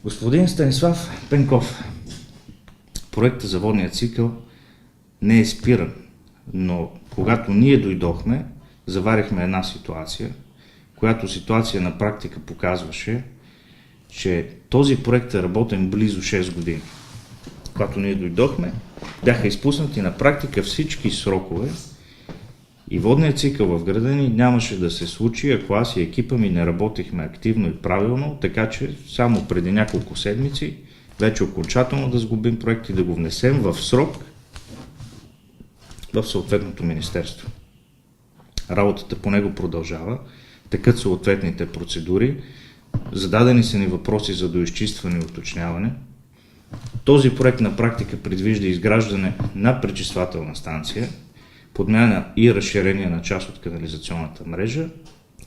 Господин Станислав Пенков, проектът за водния цикъл не е спиран, но когато ние дойдохме, заварихме една ситуация, която ситуация на практика показваше, че този проект е работен близо 6 години. Когато ние дойдохме, бяха изпуснати на практика всички срокове и водният цикъл в града ни нямаше да се случи, ако аз и екипа ми не работихме активно и правилно, така че само преди няколко седмици вече окончателно да сгубим проект и да го внесем в срок в съответното министерство. Работата по него продължава, текат съответните процедури, зададени са ни въпроси за доизчистване и уточняване. Този проект на практика предвижда изграждане на пречиствателна станция, подмяна и разширение на част от канализационната мрежа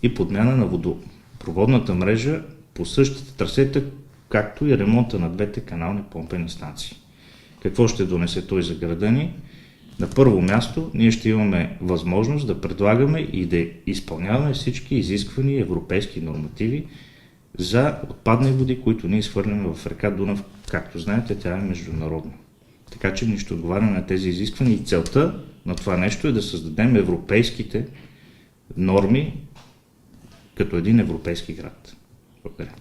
и подмяна на водопроводната мрежа по същите трасета, както и ремонта на двете канални помпени станции. Какво ще донесе той за града ни? На първо място, ние ще имаме възможност да предлагаме и да изпълняваме всички изисквани европейски нормативи за отпадни води, които ние изхвърляме в река Дунав. Както знаете, тя е международна. Така че ние ще отговаряме на тези изисквания и целта на това нещо е да създадем европейските норми като един европейски град. Благодаря.